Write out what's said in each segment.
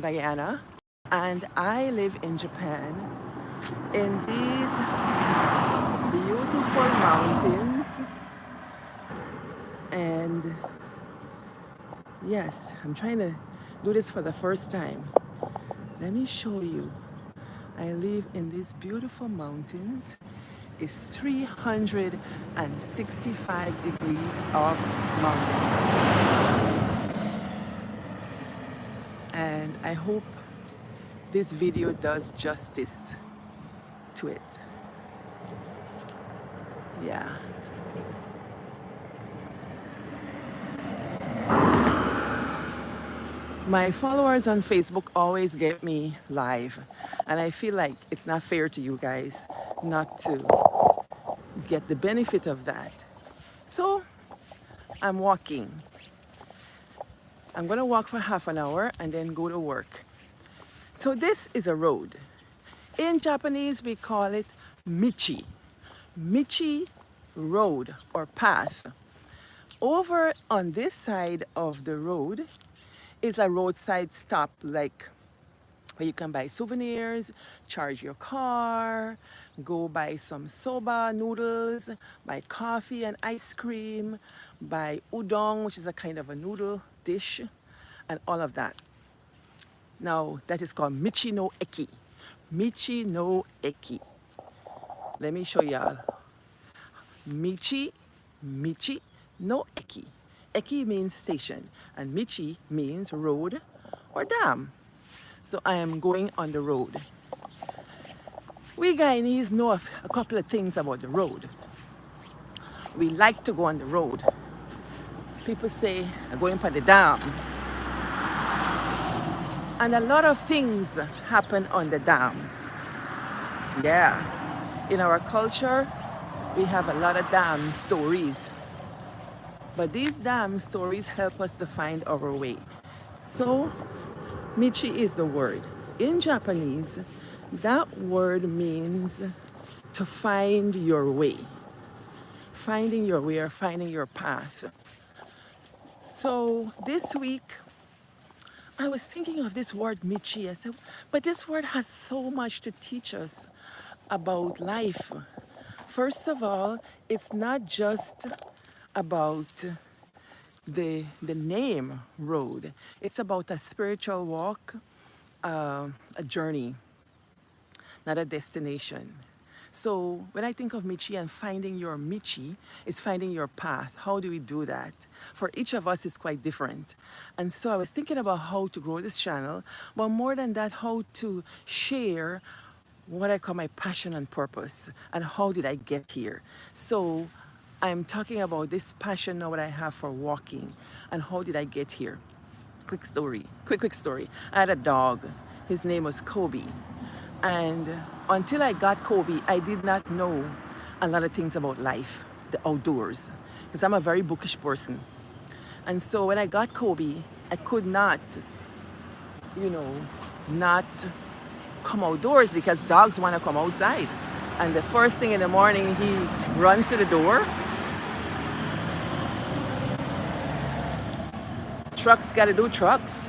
Guyana, and I live in Japan in these beautiful mountains. And yes, I'm trying to do this for the first time. Let me show you. I live in these beautiful mountains. It's 365 degrees of mountains. And I hope this video does justice to it. Yeah. My followers on Facebook always get me live, and I feel like it's not fair to you guys not to get the benefit of that. So I'm walking. I'm gonna walk for half an hour and then go to work. So this is a road. In Japanese, we call it michi. Michi road or path. Over on this side of the road is a roadside stop, like where you can buy souvenirs, charge your car, go buy some soba noodles, buy coffee and ice cream, buy udon, which is a kind of a noodle dish, and all of that. Now, that is called Michi no Eki. Michi no Eki. Let me show y'all. Michi, Michi no Eki. Eki means station, and Michi means road or dam. So I am going on the road. We Guyanese know a couple of things about the road. We like to go on the road. People say, I'm going for the dam. And a lot of things happen on the dam. Yeah. In our culture, we have a lot of dam stories. But these dam stories help us to find our way. So, Michi is the word. In Japanese, that word means to find your way. Finding your way or finding your path. So this week, I was thinking of this word Michi. I said, but this word has so much to teach us about life. First of all, it's not just about the name road. It's about a spiritual walk, a journey, not a destination. So when I think of Michi and finding your Michi, is finding your path. How do we do that? For each of us, it's quite different. And so I was thinking about how to grow this channel, but more than that, how to share what I call my passion and purpose, and how did I get here. So I'm talking about this passion now that I have for walking, and how did I get here. Quick story. I had a dog. His name was Kobe. And until I got Kobe, I did not know a lot of things about life, the outdoors, because I'm a very bookish person. And so when I got Kobe, I could not, you know, not come outdoors because dogs want to come outside. And the first thing in the morning, he runs to the door. Trucks got to do trucks.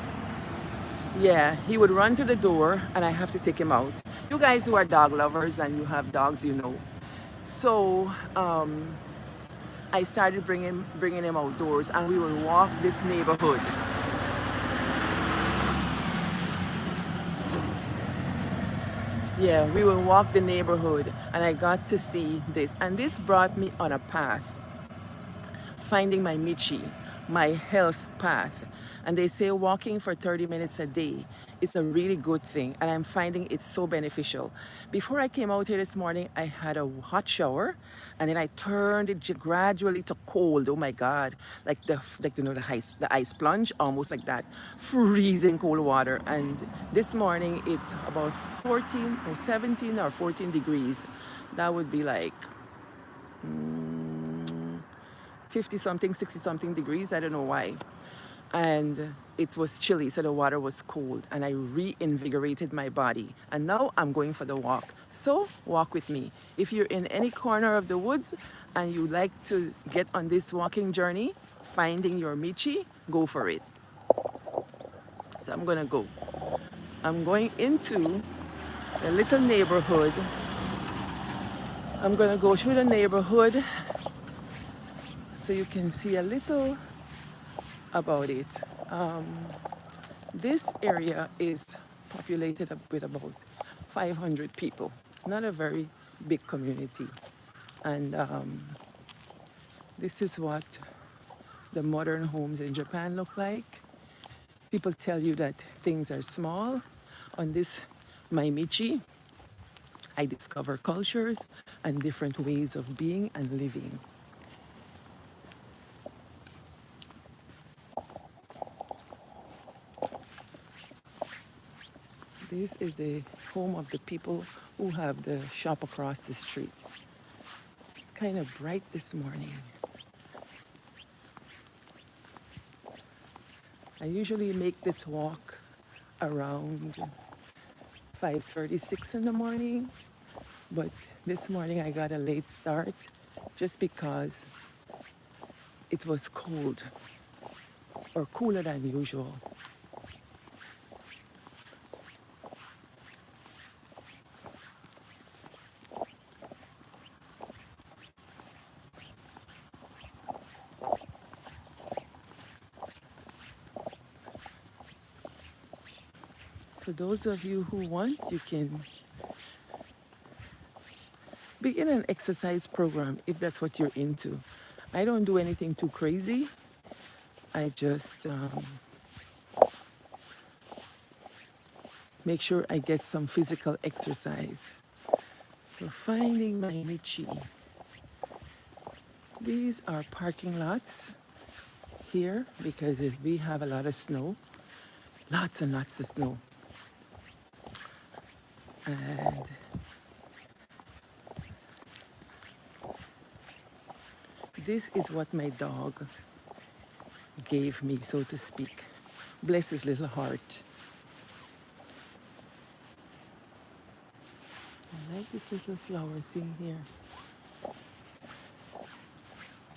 Yeah, he would run to the door and I have to take him out. You guys who are dog lovers and you have dogs, you know. So I started bringing him outdoors, and we would walk this neighborhood. Yeah, we would walk the neighborhood, and I got to see this. And this brought me on a path, finding my Michi, my health path. And they say walking for 30 minutes a day is a really good thing, and I'm finding it so beneficial. Before I came out here this morning, I had a hot shower, and then I turned it gradually to cold. Oh my God, like the ice plunge, almost like that, freezing cold water. And this morning it's about 14 or 17 or 14 degrees. That would be like 50 something, 60 something degrees. I don't know why. And it was chilly, so the water was cold, and I reinvigorated my body. And now I'm going for the walk. So walk with me. If you're in any corner of the woods and you like to get on this walking journey, finding your Michi, go for it. So I'm gonna go. I'm going into a little neighborhood. I'm gonna go through the neighborhood so you can see a little about it. This area is populated with about 500 people, not a very big community. And this is what the modern homes in Japan look like. People tell you that things are small. On this Maimichi, I discover cultures and different ways of being and living. This is the home of the people who have the shop across the street. It's kind of bright this morning. I usually make this walk around 5:36 in the morning, but this morning I got a late start just because it was cold or cooler than usual. For those of you who want, you can begin an exercise program if that's what you're into. I don't do anything too crazy. I just make sure I get some physical exercise. So finding my Michi. These are parking lots here because we have a lot of snow. Lots and lots of snow. And this is what my dog gave me, so to speak. Bless his little heart. I like this little flower thing here.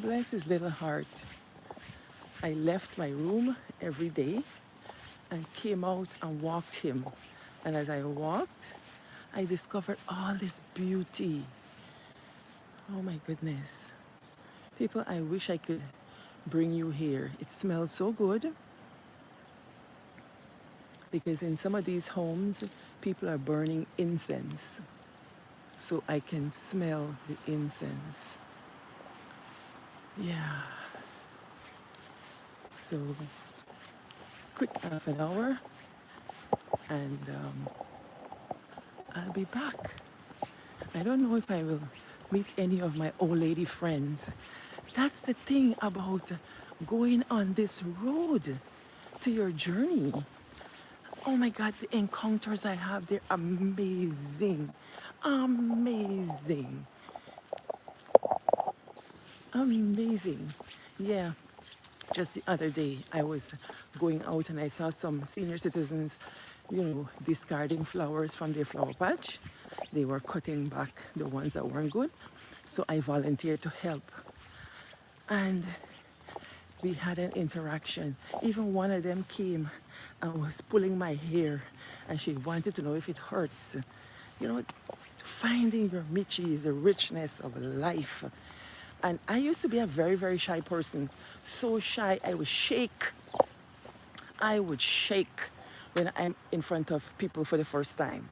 Bless his little heart. I left my room every day and came out and walked him. And as I walked, I discovered all this beauty. Oh my goodness. People, I wish I could bring you here. It smells so good because in some of these homes, people are burning incense. So I can smell the incense. Yeah. So, quick half an hour and I'll be back. I don't know if I will meet any of my old lady friends. That's the thing about going on this road to your journey. Oh my God, the encounters I have, they're amazing. Amazing. Amazing. Yeah. Just the other day, I was going out and I saw some senior citizens, discarding flowers from their flower patch. They were cutting back the ones that weren't good. So I volunteered to help. And we had an interaction. Even one of them came and was pulling my hair and she wanted to know if it hurts. Finding your Michi is the richness of life. And I used to be a very, very shy person. So shy, I would shake. I would shake when I'm in front of people for the first time.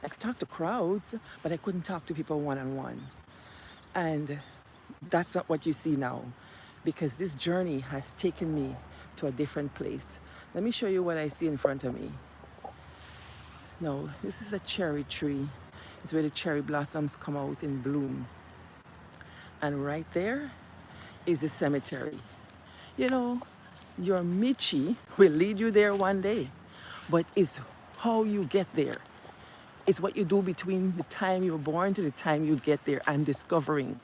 I could talk to crowds, but I couldn't talk to people one-on-one. And that's not what you see now, because this journey has taken me to a different place. Let me show you what I see in front of me. Now, this is a cherry tree. It's where the cherry blossoms come out in bloom. And right there is the cemetery. Your Michi will lead you there one day, but it's how you get there. It's what you do between the time you were born to the time you get there. I'm discovering.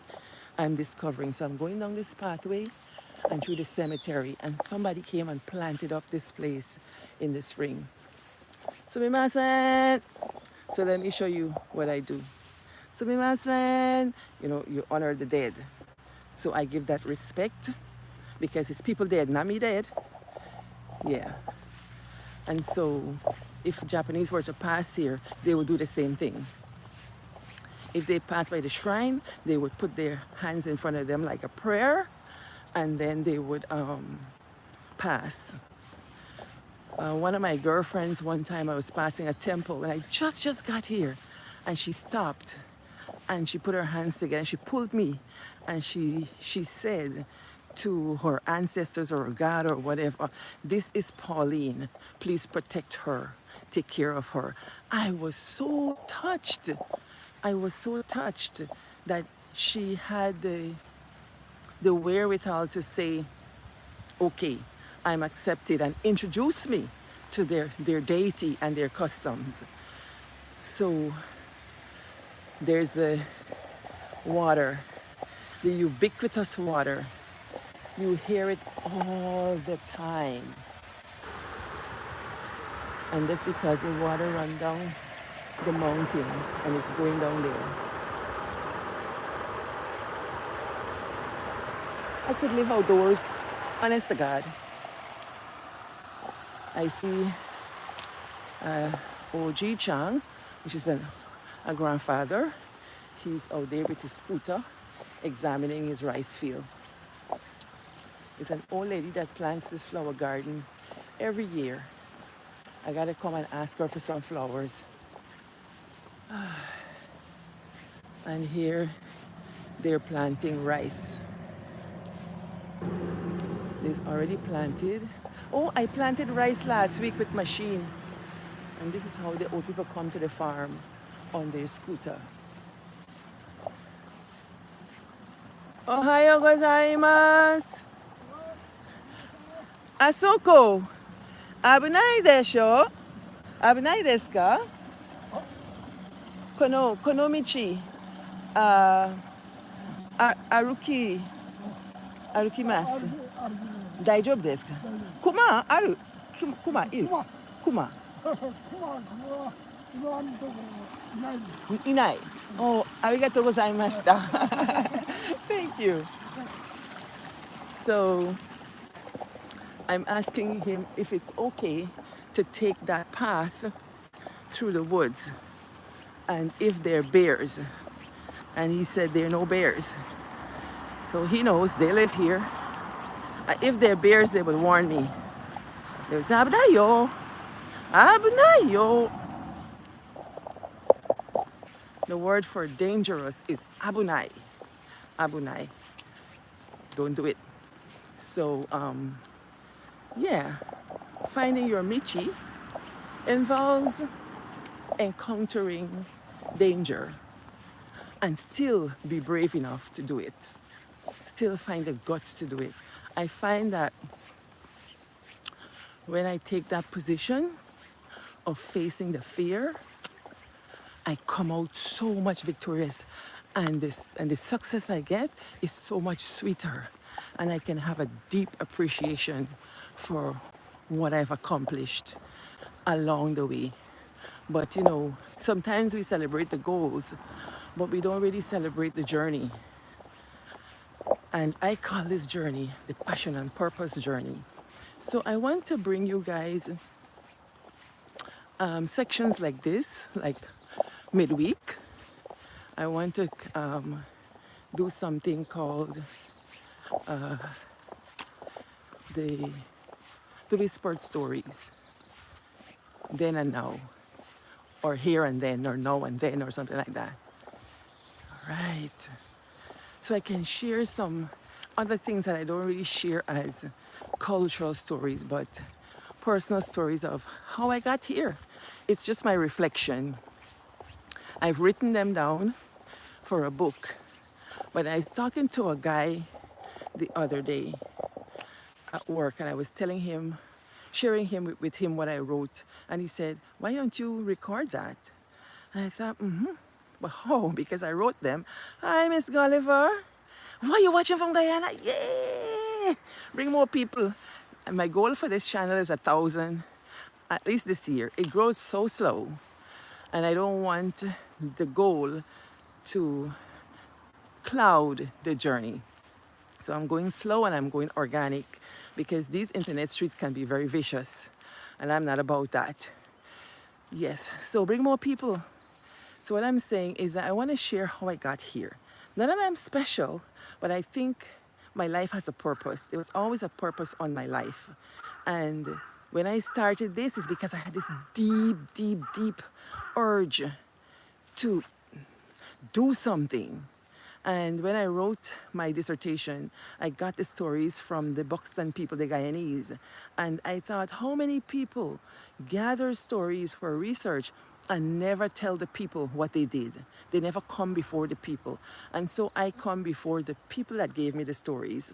So I'm going down this pathway and through the cemetery, and somebody came and planted up this place in the spring. Sumimasen! So let me show you what I do. Sumimasen! You honor the dead. So I give that respect because it's people dead, not me dead. Yeah. And so if Japanese were to pass here, they would do the same thing. If they pass by the shrine, they would put their hands in front of them like a prayer, and then they would pass. One of my girlfriends, one time I was passing a temple and I just got here, and she stopped and she put her hands together and she pulled me, and she said to her ancestors or God or whatever, "This is Pauline. Please protect her. Take care of her." I was so touched. I was so touched that she had the wherewithal to say, "Okay, I'm accepted," and introduce me to their deity and their customs. So there's the water, the ubiquitous water. You hear it all the time. And that's because the water runs down the mountains and it's going down there. I could live outdoors, honest to God. I see OG Chang, which is a grandfather. He's out there with his scooter examining his rice field. It's an old lady that plants this flower garden every year. I gotta come and ask her for some flowers. And here they're planting rice. It's already planted. Oh, I planted rice last week with machine. And this is how the old people come to the farm on their scooter. Ohayo gozaimasu. Asoko. Abunai desho. Abunai desu ka? Kono michi. Aruki. Arukimasu. Daijoubu desu ka? Kuma aru. Kuma iru. Kuma. Inai. Oh, arigatou gozaimashita. Thank you. So I'm asking him if it's okay to take that path through the woods and if there are bears. And he said there are no bears. So he knows they live here. If there are bears, they will warn me. They will say, "Abunayo, abunayo." The word for dangerous is abunai. Abunai. Don't do it. So, yeah, finding your Michi involves encountering danger and still be brave enough to do it. Still find the guts to do it. I find that when I take that position of facing the fear, I come out so much victorious, and the success I get is so much sweeter, and I can have a deep appreciation for what I've accomplished along the way. But sometimes we celebrate the goals, but we don't really celebrate the journey. And I call this journey the passion and purpose journey. So I want to bring you guys sections like this, like midweek. I want to do something called the whispered stories, then and now, or here and then, or now and then, or something like that. All right. So I can share some other things that I don't really share as cultural stories, but personal stories of how I got here. It's just my reflection. I've written them down for a book. But I was talking to a guy the other day at work, and I was telling him, sharing with him what I wrote, and he said, "Why don't you record that?" And I thought, but how? Because I wrote them. "Hi, Miss Gulliver. Why are you watching from Guyana? Yay! Bring more people." And my goal for this channel is 1,000, at least this year. It grows so slow, and I don't want the goal to cloud the journey. So I'm going slow and I'm going organic, because these internet streets can be very vicious, and I'm not about that. Yes, so bring more people. So what I'm saying is that I want to share how I got here. Not that I'm special, but I think my life has a purpose. There was always a purpose on my life. And when I started this, it's because I had this deep, deep, deep urge to do something. And when I wrote my dissertation, I got the stories from the Buxton people, the Guyanese. And I thought, how many people gather stories for research and never tell the people what they did? They never come before the people. And so I come before the people that gave me the stories.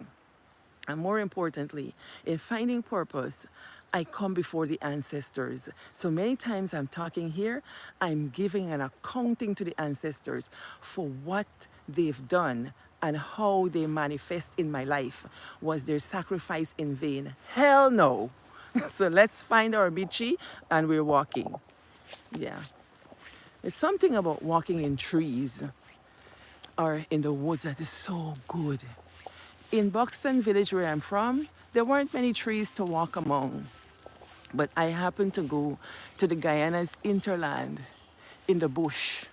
And more importantly, in finding purpose, I come before the ancestors. So many times I'm talking here, I'm giving an accounting to the ancestors for what they've done and how they manifest in my life. Was their sacrifice in vain? Hell no. So let's find our Michi and we're walking. Yeah. There's something about walking in trees or in the woods that is so good. In Buxton Village, where I'm from, there weren't many trees to walk among. But I happened to go to the Guyana's interland in the bush.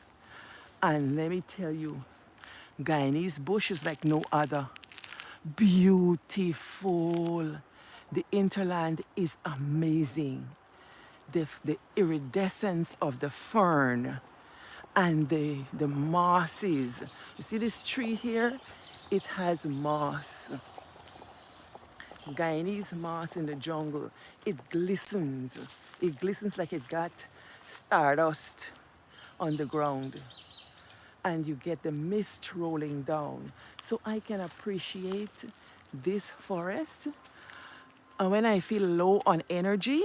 And let me tell you, Guyanese bush is like no other. Beautiful. The interland is amazing. The iridescence of the fern and the mosses. You see this tree here? It has moss. Guyanese moss in the jungle. It glistens. It glistens like it got stardust on the ground. And you get the mist rolling down. So I can appreciate this forest. And when I feel low on energy,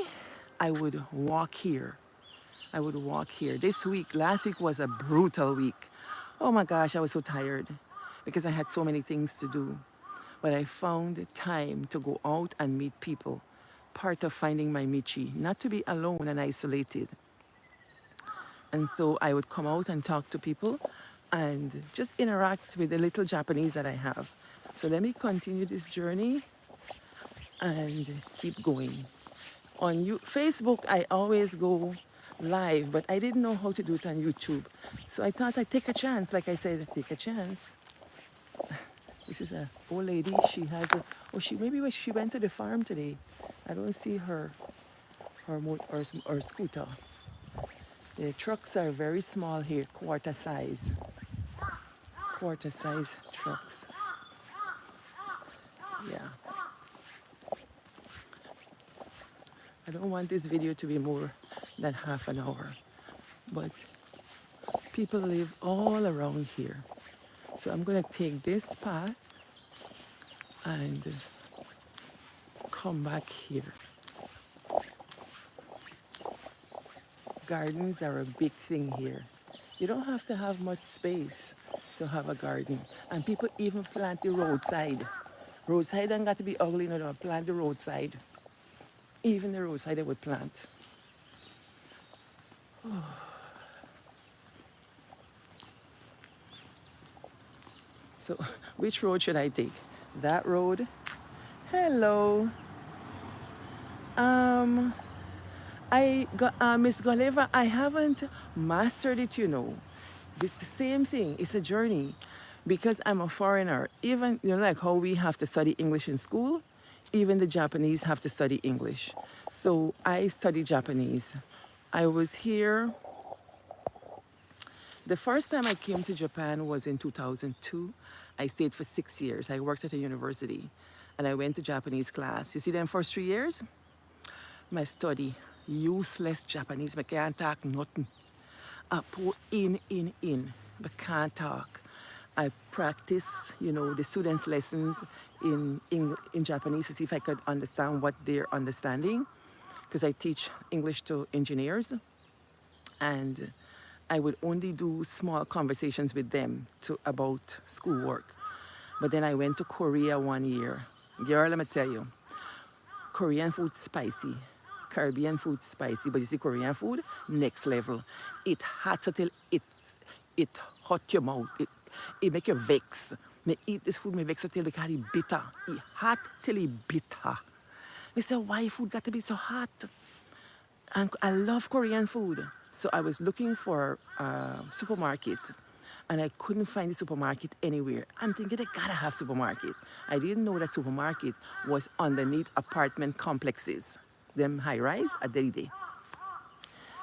I would walk here. I would walk here. This week, last week was a brutal week. Oh my gosh, I was so tired because I had so many things to do. But I found time to go out and meet people. Part of finding my Michi, not to be alone and isolated. And so I would come out and talk to people and just interact with the little Japanese that I have. So let me continue this journey and keep going. On Facebook, I always go live, but I didn't know how to do it on YouTube. So I thought I'd take a chance. Like I said, take a chance. This is a old lady. She has a, oh, she went to the farm today. I don't see her scooter. The trucks are very small here, quarter size trucks. Yeah. I don't want this video to be more than half an hour, but people live all around here. So I'm gonna take this path and come back here. Gardens are a big thing here. You don't have to have much space to have a garden. And people even plant the roadside. Roadside don't got to be ugly, no, don't plant the roadside. Even the roadside they would plant. So which road should I take? That road? Hello. Um, I got Miss Goleva, I haven't mastered it, you know. It's the same thing. It's a journey. Because I'm a foreigner, even like how we have to study English in school, even the Japanese have to study English. So I study Japanese. I was here. The first time I came to Japan was in 2002. I stayed for 6 years. I worked at a university and I went to Japanese class. You see them first 3 years? My study, useless Japanese. I can't talk nothing. I pour in. I can't talk. I practice, the students' lessons in Japanese to see if I could understand what they're understanding, because I teach English to engineers, and I would only do small conversations with them about schoolwork. But then I went to Korea 1 year. Girl, let me tell you, Korean food spicy. Caribbean food spicy, but you see Korean food, next level. It hot so till it hot your mouth. It make you vex. Me eat this food, me vex so till because it bitter. It hot till it bitter. Me say, why food got to be so hot? And I love Korean food. So I was looking for a supermarket and I couldn't find the supermarket anywhere. I'm thinking they gotta have supermarket. I didn't know that supermarket was underneath apartment complexes. Them high rise at Deride.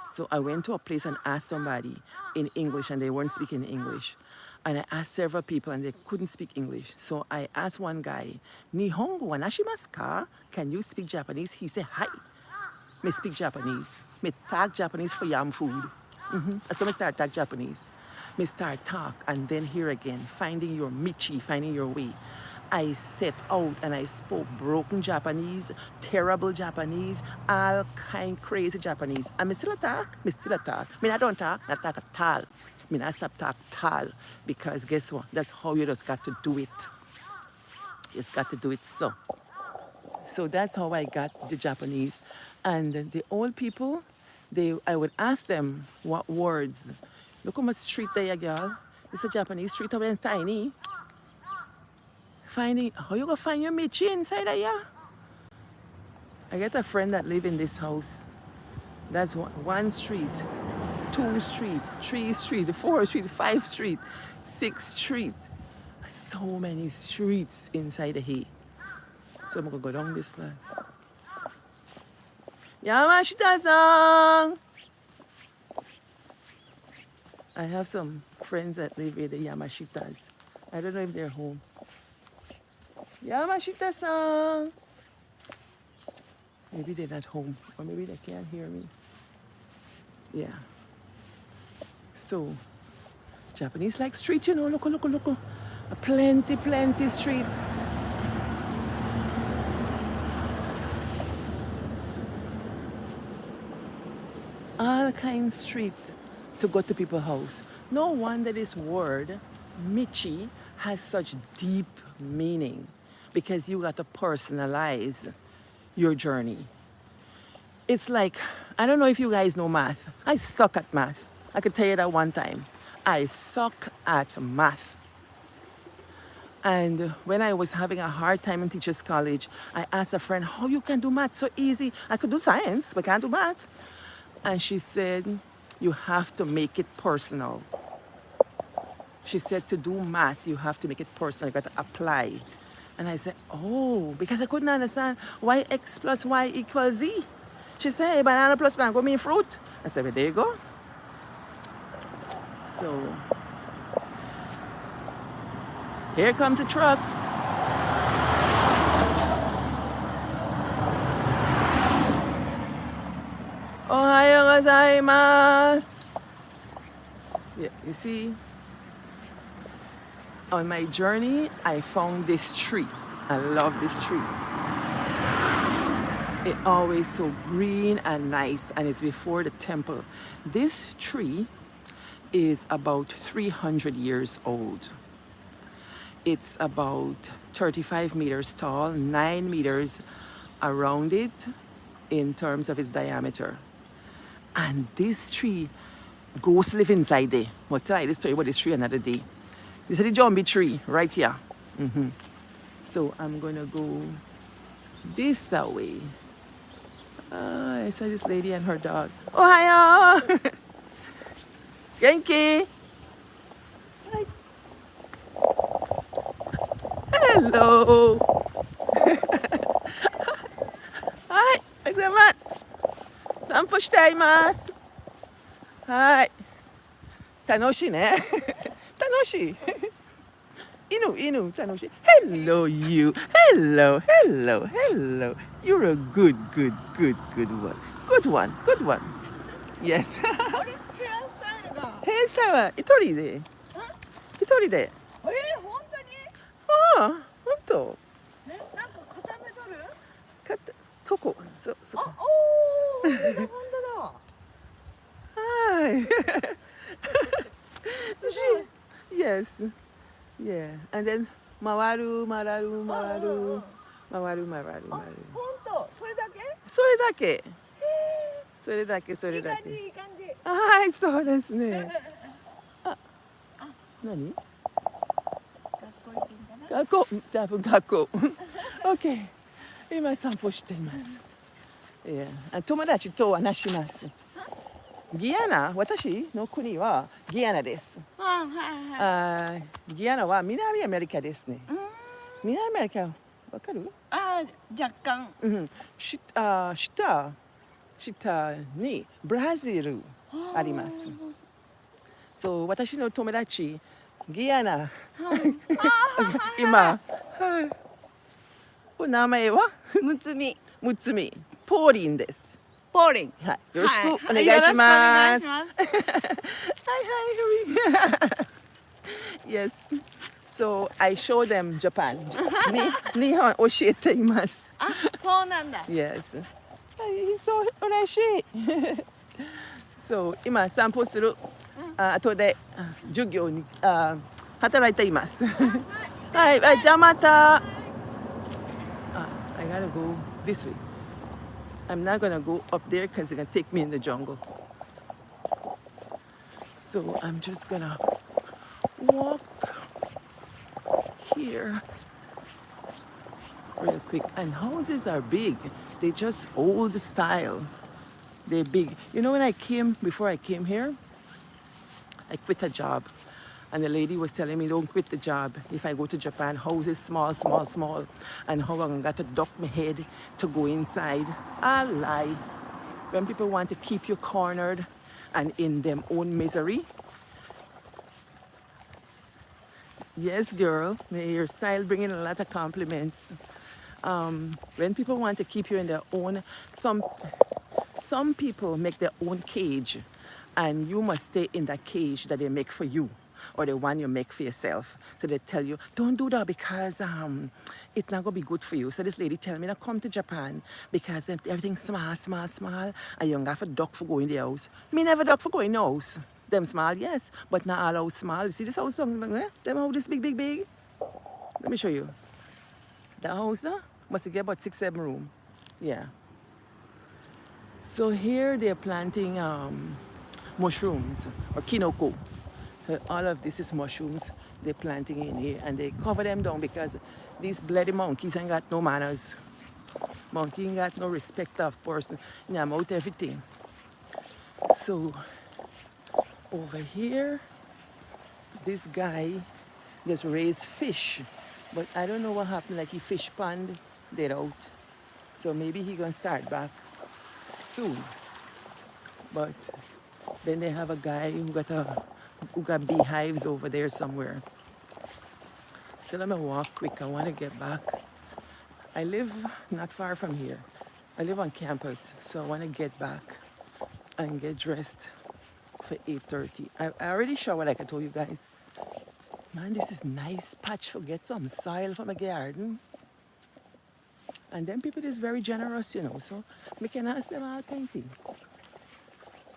So I went to a place and asked somebody in English and they weren't speaking English. And I asked several people and they couldn't speak English. So I asked one guy, Nihongo wa nashimasu ka? Can you speak Japanese? He said, hi. Me speak Japanese. Me talk Japanese for yam food. So me start talk Japanese. Me start talk and then here again, finding your michi, finding your way. I set out and I spoke broken Japanese, terrible Japanese, all kind crazy Japanese. And me still a talk, me still a talk. Me not don't talk, not talk at all. Me not stop talk at all. Because guess what? That's how you just got to do it. You just got to do it so. So that's how I got the Japanese. And the old people, I would ask them what words. Look how much street there, girl. It's a Japanese street over there, tiny. Finding, how you gonna find your Michi inside of here? I get a friend that live in this house. That's one street, 2 street, 3 street, 4 street, 5 street, 6 street. So many streets inside of here. So I'm gonna go down this line. Yamashita-san! I have some friends that live in the Yamashitas. I don't know if they're home. Yamashita-san! Maybe they're not home, or maybe they can't hear me. Yeah. So, Japanese like street, you know, look. A plenty street. All kind street to go to people's house. No wonder this word, Michi, has such deep meaning because you got to personalize your journey. It's like, I don't know if you guys know math. I suck at math. I could tell you that one time. I suck at math. And when I was having a hard time in teachers college, I asked a friend, how you can do math so easy? I could do science, but can't do math. And she said, you have to make it personal. She said to do math, you have to make it personal. You got to apply. And I said, oh, because I couldn't understand why x plus y equals z. She said, hey, banana plus mango mean fruit. I said, well, there you go. So, here comes the trucks. Ohayo gozaimasu. Yeah, you see, on my journey, I found this tree. I love this tree. It's always so green and nice, and it's before the temple. This tree is about 300 years old. It's about 35 meters tall, 9 meters around it in terms of its diameter. And this tree, ghosts live inside there. I'll tell you the story about this tree another day. This is the Jambi tree right here. So I'm gonna go this way. I saw this lady and her dog. Ohayo! Genki! Hi. Hello! Hi! Gozaimasu! Sanpo shitaimasu! Hi! Tanoshi ne? Tanoshi! Inu, Tanoshi. Hello, you. Hello. You're a good one. Good one. Yes. あれヘアスタイルが。ヘイさんは一人で。一人で。本当に？ああ、本当。なんか固めとる？ここ、そこ。あ、おー、本当だ。Hi. Yes. Yeah. And then mawaru. あ、本当。それだけ？それだけ。いい感じ。はい、そうですね。何？学校。多分学校。OK。今散歩しています。Yeah. And 友達と話します。ギアナ、私の国はギアナです。あ、はいはい。ギアナは南アメリカですね。うーん。南アメリカ、わかる？あ、若干。うん。下にブラジルあります。そう、私の友達、ギアナ、今、お名前はむつみ。むつみ、ポーリンです。ポーリン。はい、よろしくおはい願いします。よろしくお願いします。Hi, hi. Yes. So I show them Japan. 日本教えています。あ、そうなんだ。Yes. そう嬉しい。そう今散歩する。後で授業に働いています。はい、じゃあまた。I gotta go this way. I'm not gonna go up there because it's gonna take me in the jungle. So I'm just gonna walk here real quick. And houses are big. They just old style. They're big. You know, before I came here, I quit a job. And the lady was telling me, don't quit the job. If I go to Japan, houses small, small, small. And how I'm got to duck my head to go inside. I lie. When people want to keep you cornered and in them own misery. Yes, girl, your style bringing a lot of compliments. When people want to keep you in their own, some people make their own cage, and you must stay in that cage that they make for you, or the one you make for yourself. So they tell you, don't do that because it's not gonna be good for you. So this lady tell me, now come to Japan because everything's small, small, small, and you don't have a duck for going in the house. Me never duck for going in the house. Them small, yes, but not all house small. You see this house, them house this big, big, big. Let me show you. The house must get about 6-7 rooms. Yeah. So here they're planting mushrooms or kinoko. So all of this is mushrooms they're planting in here, and they cover them down because these bloody monkeys ain't got no manners. Monkey ain't got no respect of person. Yeah, I'm out everything. So over here, this guy just raised fish, but I don't know what happened. Like he fish pond dead out, so maybe he gonna start back soon. But then they have a guy who got beehives over there somewhere. So let me walk quick. I want to get back. I live not far from here. I live on campus, so I want to get back and get dressed for 8:30. I already showered, like I told you guys. Man, this is nice patch for get some soil from a garden. And then people is very generous, you know, so we can ask them all kind of thing.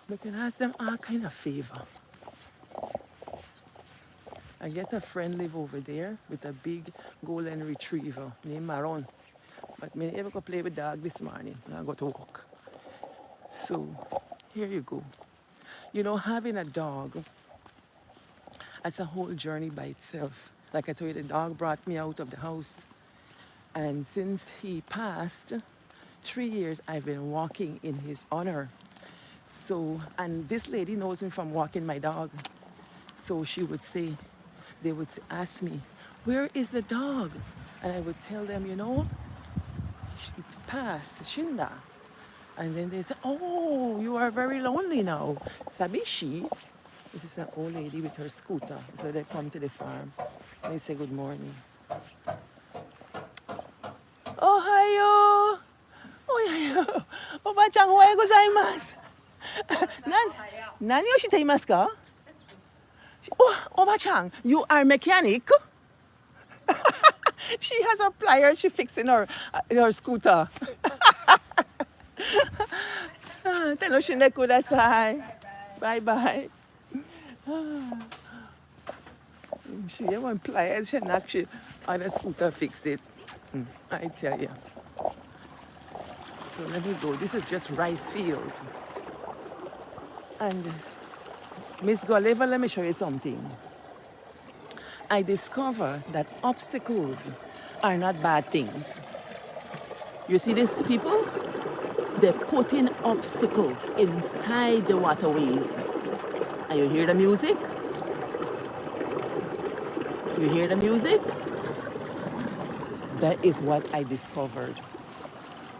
We can ask them all kind of favor. I get a friend live over there with a big golden retriever named Maron. But me never go play with dog this morning. I go to walk. So here you go. You know, having a dog, that's a whole journey by itself. Like I told you, the dog brought me out of the house. And since he passed, 3 years I've been walking in his honor. So, and this lady knows me from walking my dog. So they would ask me, where is the dog? And I would tell them, you know, it passed, Shinda. And then they say, oh, you are very lonely now. Sabishi, this is an old lady with her scooter. So they come to the farm and they say good morning. Ohayo! Ohayo! Oba-chan, ohayo gozaimasu. Nani o shite imasu ka? Oh, Oba-chan, you are mechanic? She has a plier, she fixing her scooter. Tenoshinde kudasai. Bye bye. She have one pliers, she knock she on a scooter fix it. I tell you. So let me go. This is just rice fields. And Miss Gulliver, let me show you something. I discover that obstacles are not bad things. You see these people? They're putting obstacle inside the waterways. And you hear the music? You hear the music? That is what I discovered.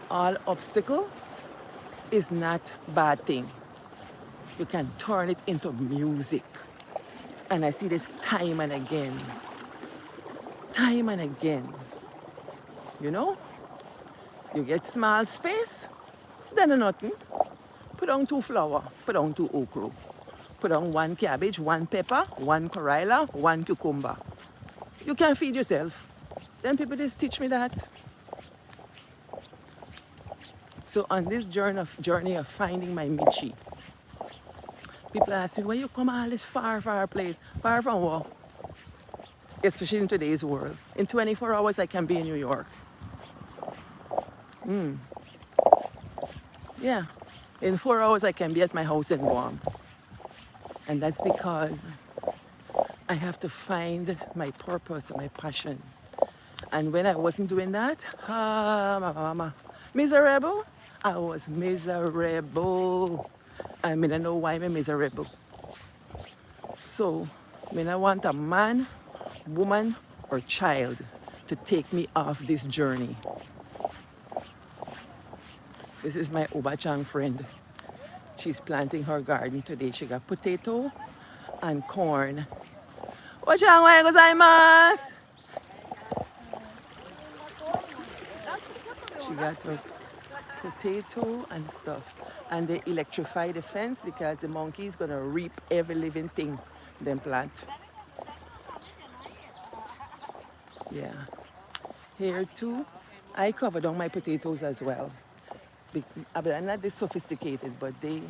All obstacle is not bad thing. You can turn it into music. And I see this time and again. Time and again. You know? You get small space, then nothing. Put on 2 flour, put on 2 okra. Put on 1 cabbage, 1 pepper, 1 corilla, 1 cucumber. You can feed yourself. Then people just teach me that. So on this journey of finding my Michi, people ask me, where you come all this far place? Far from what? Especially in today's world. In 24 hours, I can be in New York. Yeah. In 4 hours, I can be at my house in Guam. And that's because I have to find my purpose and my passion. And when I wasn't doing that, mama, miserable. I was miserable. I mean, I know why I'm miserable. So, I want a man, woman, or child to take me off this journey. This is my Obachang friend. She's planting her garden today. She got potato and corn. Obachang, ohayo gozaimasu. She got her potato and stuff. And they electrify the fence because the monkey is gonna reap every living thing they plant. Yeah. Here too, I covered down my potatoes as well. I'm not this sophisticated, but they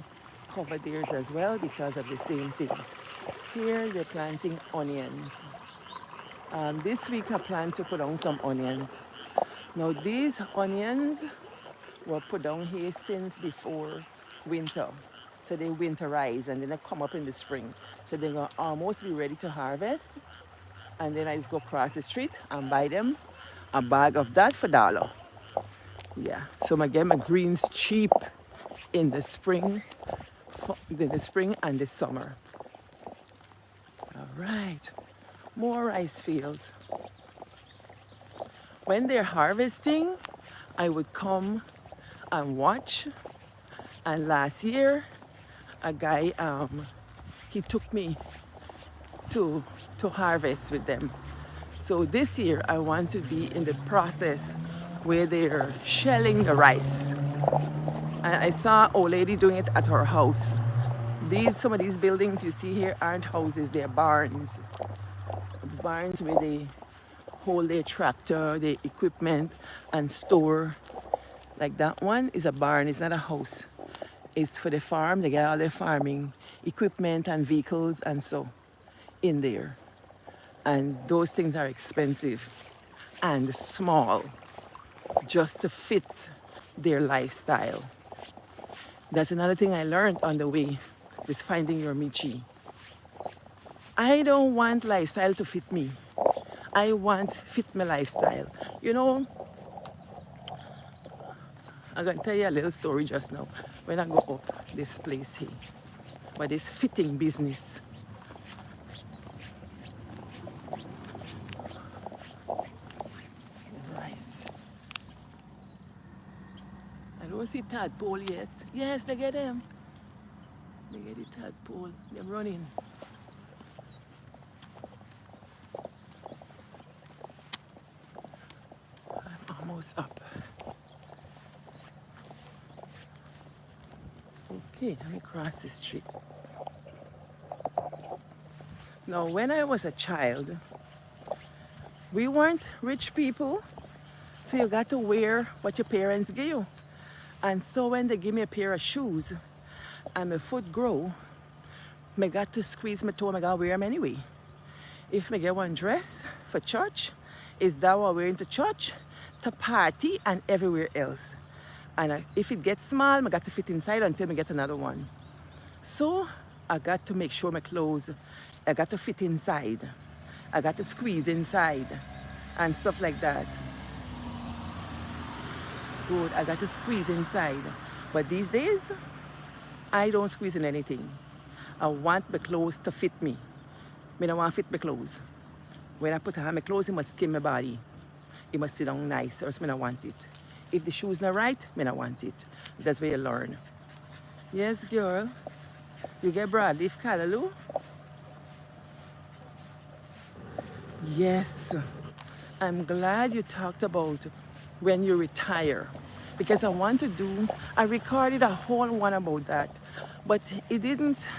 cover theirs as well because of the same thing. Here they're planting onions. This week I plan to put on some onions. Now these onions were put down here since before winter. So they winterize and then they come up in the spring. So they're gonna almost be ready to harvest. And then I just go across the street and buy them a bag of that for $1. Yeah, so I get my greens cheap in the spring and the summer. All right, more rice fields. When they're harvesting, I would come and watch. And last year, a guy, he took me to harvest with them. So this year, I want to be in the process where they're shelling the rice. I saw an old lady doing it at her house. Some of these buildings you see here aren't houses, they're barns. Barns where they hold their tractor, their equipment, and store. Like that one is a barn, it's not a house. It's for the farm, they get all their farming equipment and vehicles and so in there. And those things are expensive and small, just to fit their lifestyle. That's another thing I learned on the way, is finding your Michi. I don't want lifestyle to fit me. I want fit my lifestyle. You know, I'm gonna tell you a little story just now. When I go up this place here, but this fitting business. Rice. I don't see tadpole yet. Yes, they get them. They get the tadpole. They're running. I'm almost up. Okay, let me cross the street. Now, when I was a child, we weren't rich people, so you got to wear what your parents give you. And so when they give me a pair of shoes and my foot grow, I got to squeeze my toe, I got to wear them anyway. If I get one dress for church, is that what I'm wearing to church, to party, and everywhere else. And if it gets small, I got to fit inside until I get another one. So I got to make sure my clothes, I got to fit inside. I got to squeeze inside and stuff like that. Good, I got to squeeze inside. But these days, I don't squeeze in anything. I want my clothes to fit me. Me don't want fit my clothes. When I put on my clothes, it must skin my body. It must sit down nice, or else me don't want it. If the shoe's not right, me don't want it. That's where you learn. Yes, girl. You get broadleaf callaloo? Yes. I'm glad you talked about when you retire. Because I recorded a whole one about that. But it didn't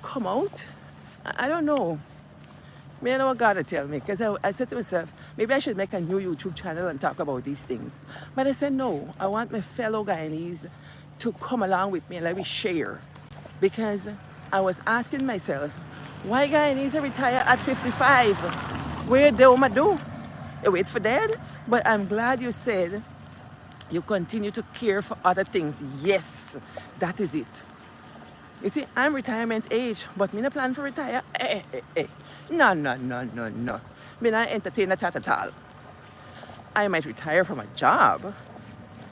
come out. I don't know. Me, I know what God to tell me. Because I said to myself, maybe I should make a new YouTube channel and talk about these things. But I said, no, I want my fellow Guyanese to come along with me and let me share. Because I was asking myself, why Guyanese retire at 55? Where they do? They wait for dead? But I'm glad you said you continue to care for other things. Yes, that is it. You see, I'm retirement age, but me no plan for retire. No, no, no, no, no. Me not entertain that at all. I might retire from a job,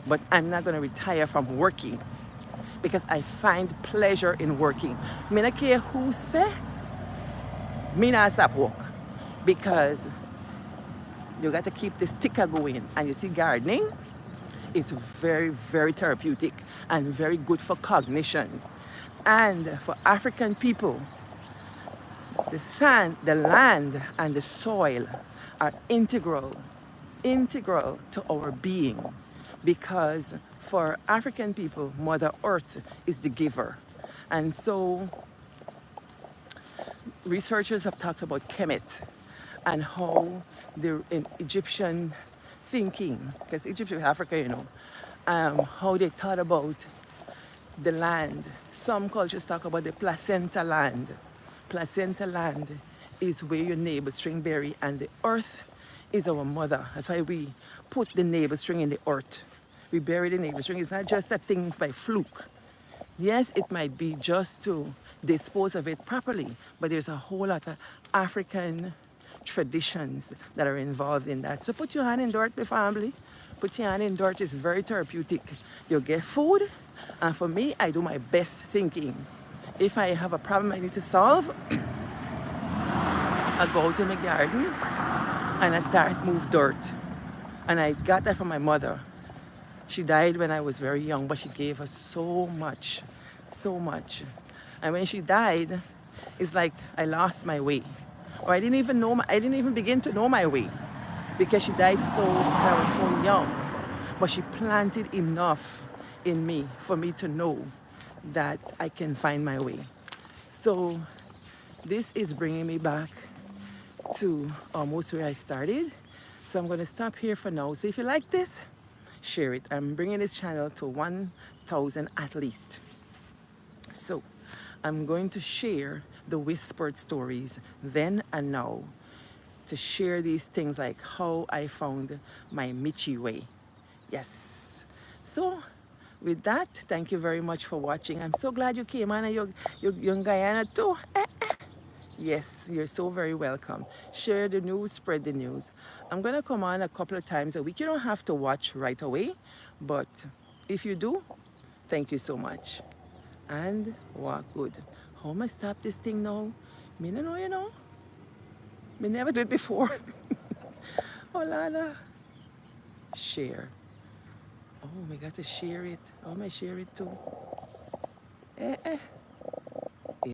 but I'm not gonna retire from working because I find pleasure in working. Me not care who say, me not stop work because you got to keep this ticker going. And you see, gardening is very, very therapeutic and very good for cognition. And for African people, the sand, the land, and the soil are integral to our being because for African people, Mother Earth is the giver. And so researchers have talked about Kemet and how in Egyptian thinking, because Egypt is Africa, you know, how they thought about the land. Some cultures talk about the placenta land. Placenta land is where your navel string bury, and the earth is our mother. That's why we put the navel string in the earth. We bury the navel string. It's not just a thing by fluke. Yes, it might be just to dispose of it properly, but there's a whole lot of African traditions that are involved in that. So put your hand in dirt, my family. Put your hand in dirt. It's very therapeutic. You get food, and for me, I do my best thinking. If I have a problem I need to solve, I go to my garden and I start move dirt. And I got that from my mother. She died when I was very young, but she gave us so much, so much. And when she died, it's like I lost my way. Or I didn't even begin to know my way because she died when I was so young. But she planted enough in me for me to know that I can find my way. So this is bringing me back to almost where I started. So I'm going to stop here for now. So if you like this, share it. I'm bringing this channel to 1,000 at least. So I'm going to share the whispered stories then and now, to share these things like how I found my Michi way. Yes. So with that, thank you very much for watching. I'm so glad you came on, and you're in Guyana too. Yes, you're so very welcome. Share the news, spread the news. I'm gonna come on a couple of times a week. You don't have to watch right away, but if you do, thank you so much. And walk good. How am I stop this thing now? Me no know, you know. Me never do it before. Oh, Lala. Share. Oh, we got to share it. Oh, I share it too.